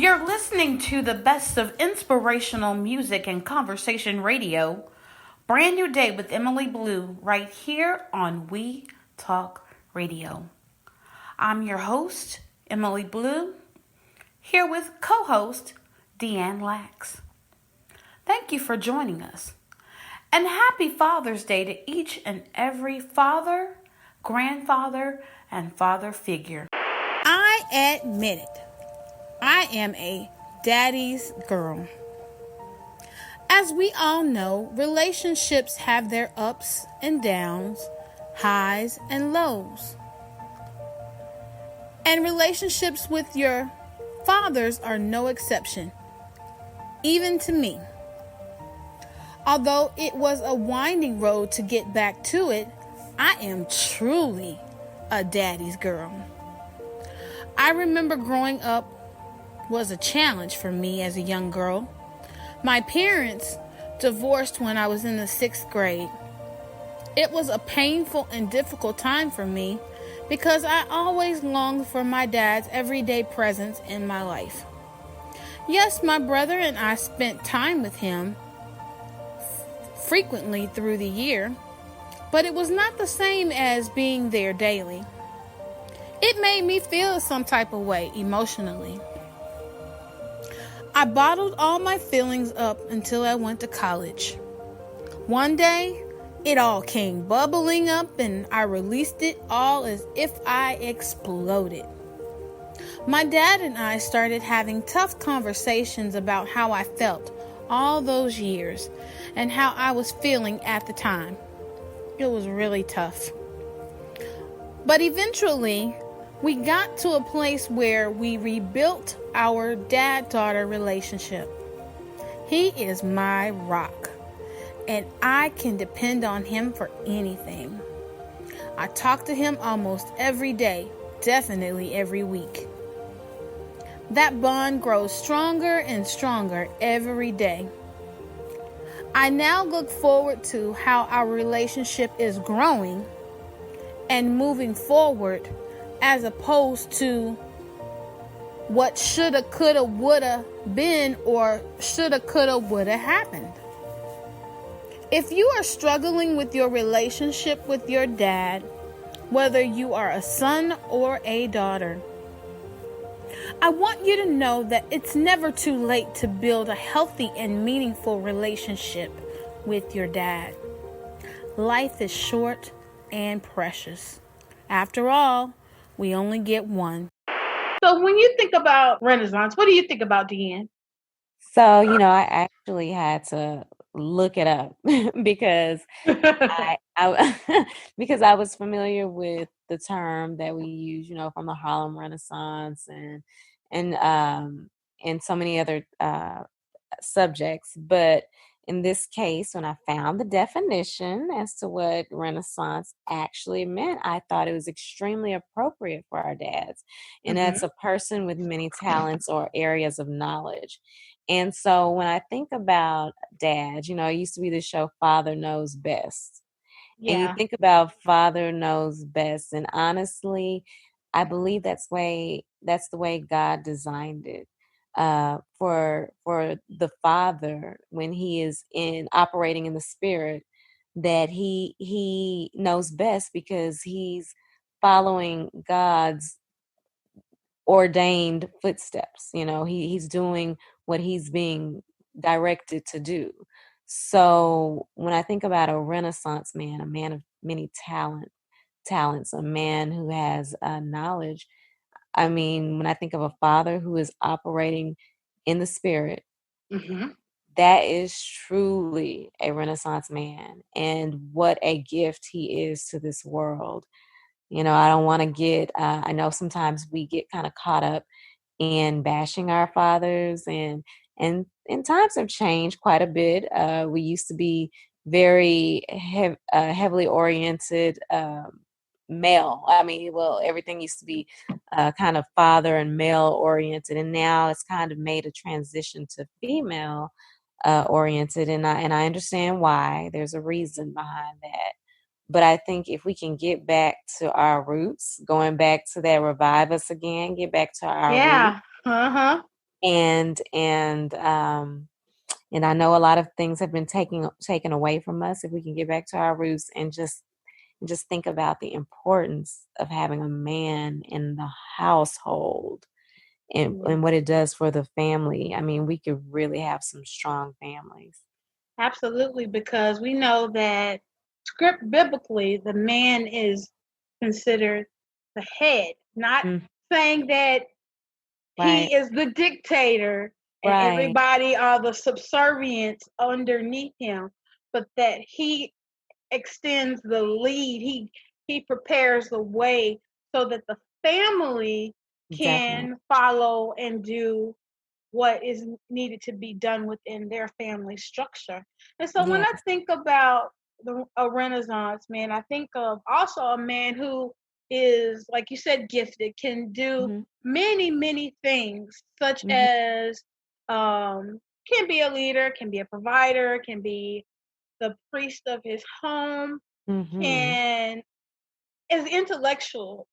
You're listening to the best of inspirational music and conversation radio. Brand new day with Emily Blue right here on We Talk Radio. I'm your host, Emily Blue, here with co-host DeAnn Lax. Thank you for joining us. And happy Father's Day to each and every father, grandfather, and father figure. I admit it. I am a daddy's girl. As we all know, relationships have their ups and downs, highs and lows. And relationships with your fathers are no exception, even to me. Although it was a winding road to get back to it, I am truly a daddy's girl. I remember growing up was a challenge for me as a young girl. My parents divorced when I was in the 6th grade. It was a painful and difficult time for me because I always longed for my dad's everyday presence in my life. Yes, my brother and I spent time with him frequently through the year, but it was not the same as being there daily. It made me feel some type of way emotionally. I bottled all my feelings up until I went to college. One day, it all came bubbling up and I released it all as if I exploded. My dad and I started having tough conversations about how I felt all those years and how I was feeling at the time. It was really tough. But eventually, we got to a place where we rebuilt our dad-daughter relationship. He is my rock, and I can depend on him for anything. I talk to him almost every day, definitely every week. That bond grows stronger and stronger every day. I now look forward to how our relationship is growing and moving forward, as opposed to what shoulda, coulda, woulda been or shoulda, coulda, woulda happened. If you are struggling with your relationship with your dad, whether you are a son or a daughter, I want you to know that it's never too late to build a healthy and meaningful relationship with your dad. Life is short and precious. After all, we only get one. So when you think about Renaissance, what do you think about, DeAnn? So, I actually had to look it up because because I was familiar with the term that we use, from the Harlem Renaissance and so many other subjects. But in this case, when I found the definition as to what Renaissance actually meant, I thought it was extremely appropriate for our dads. And that's a person with many talents or areas of knowledge. And so when I think about dads, it used to be the show Father Knows Best. Yeah. And you think about Father Knows Best. And honestly, I believe that's the way God designed it. For the Father, when he is operating in the Spirit, that he knows best because he's following God's ordained footsteps. He's doing what he's being directed to do. So when I think about a Renaissance man, a man of many talents, a man who has knowledge, I mean, when I think of a father who is operating in the Spirit, that is truly a Renaissance man. And what a gift he is to this world. I don't want to get, I know sometimes we get kind of caught up in bashing our fathers, and times have changed quite a bit. We used to be very heavily oriented male. Everything used to be kind of father and male oriented, and now it's kind of made a transition to female oriented, and I understand why. There's a reason behind that. But I think if we can get back to our roots, going back to that revive us again, get back to our roots. And I know a lot of things have been taken away from us. If we can get back to our roots and just think about the importance of having a man in the household and what it does for the family. I mean, we could really have some strong families. Absolutely, because we know that script biblically, the man is considered the head, not saying that he is the dictator and everybody are the subservients underneath him, but that he extends the lead. He prepares the way so that the family can follow and do what is needed to be done within their family structure. And so when I think about a Renaissance man, I think of also a man who is, like you said, gifted, can do many, many things, such as can be a leader, can be a provider, can be the priest of his home, and is intellectual.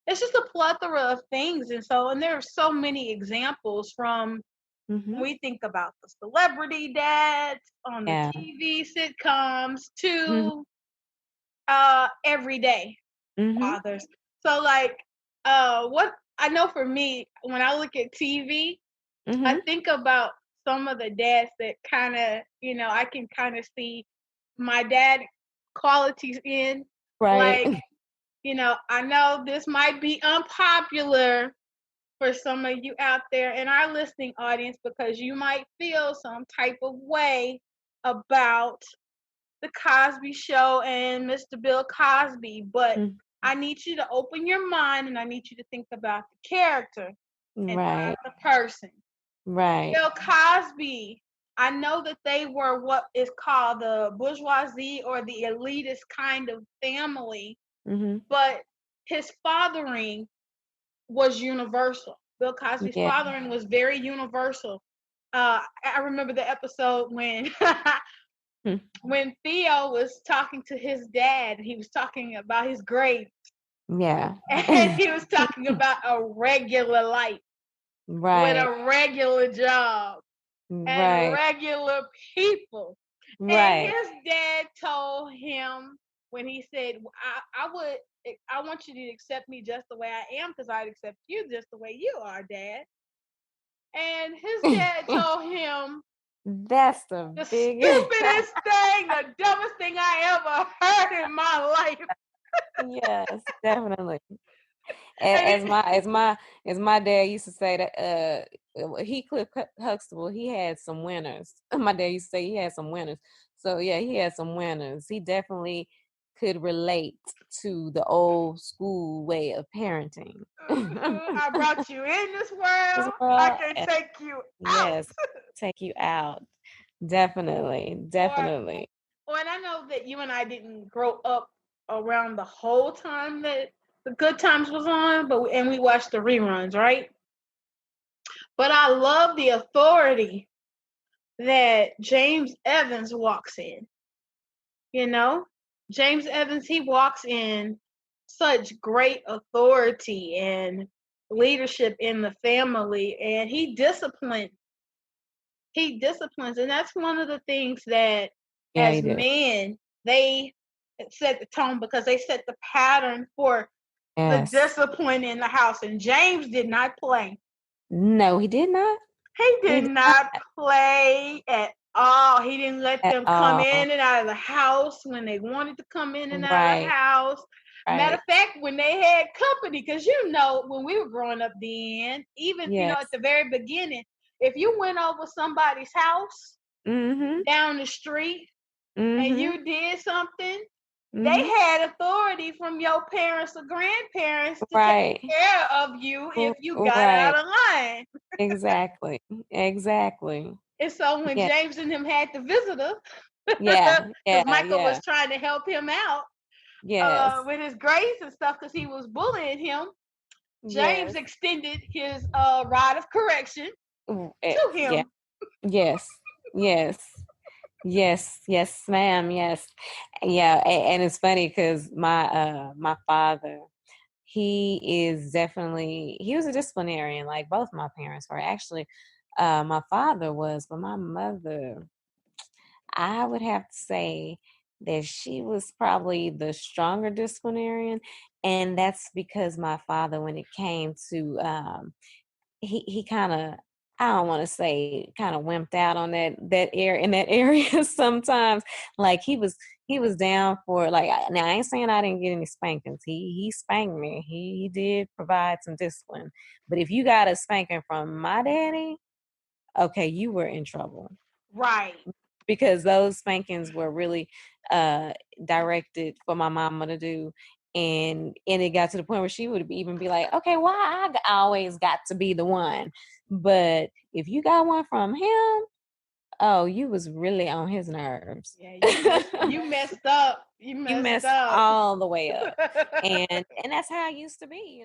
It's just a plethora of things. And there are so many examples from when we think about the celebrity dads on the TV sitcoms to everyday fathers. So what I know for me, when I look at TV, I think about some of the dads that kind of, I can kind of see my dad qualities in. Right. Like, I know this might be unpopular for some of you out there in our listening audience, because you might feel some type of way about the Cosby Show and Mr. Bill Cosby, but I need you to open your mind and I need you to think about the character and not the person. Right. Bill Cosby, I know that they were what is called the bourgeoisie or the elitist kind of family, but his fathering was universal. Bill Cosby's fathering was very universal. I remember the episode when when Theo was talking to his dad, he was talking about his grades. Yeah. And he was talking about a regular life. With a regular job. And regular people. And his dad told him when he said, I want you to accept me just the way I am, because I'd accept you just the way you are, Dad. And his dad told him, that's the stupidest thing, the dumbest thing I ever heard in my life. Yes, definitely. As my dad used to say, that Heathcliff Huxtable, he had some winners. My dad used to say he had some winners. So yeah, he had some winners. He definitely could relate to the old school way of parenting. I brought you in this world. I can take you out. Yes, take you out. Definitely. And I know that you and I didn't grow up around the whole time that the Good Times was on, and we watched the reruns, right? But I love the authority that James Evans walks in. James Evans, he walks in such great authority and leadership in the family, and he disciplines. And that's one of the things that as men, they set the tone, because they set the pattern for the discipline in the house. And James did not play. No, he did not. He did not play at all. He didn't let them come in and out of the house when they wanted to come in and out of the house. Matter of fact, when they had company, because when we were growing up, DeAnn, even at the very beginning, if you went over somebody's house down the street and you did something, they had authority from your parents or grandparents to take care of you if you got out of line. Exactly. And so when James and him had the visitor, because Michael was trying to help him out with his grades and stuff, because he was bullying him, James extended his rod of correction to him. Yes, ma'am. Yes. Yeah. And it's funny because my father, he was a disciplinarian, like both my parents were. Actually, my father was, but my mother, I would have to say that she was probably the stronger disciplinarian. And that's because my father, when it came to he kind of, I don't want to say kind of wimped out on that area sometimes. Like he was down for, like, now I ain't saying I didn't get any spankings. He spanked me. He did provide some discipline. But if you got a spanking from my daddy, okay, you were in trouble. Right. Because those spankings were really directed for my mama to do. And it got to the point where she would even be like, okay, why I always got to be the one? But if you got one from him, oh, you was really on his nerves. Yeah, you messed up. You messed up all the way up. And that's how I used to be,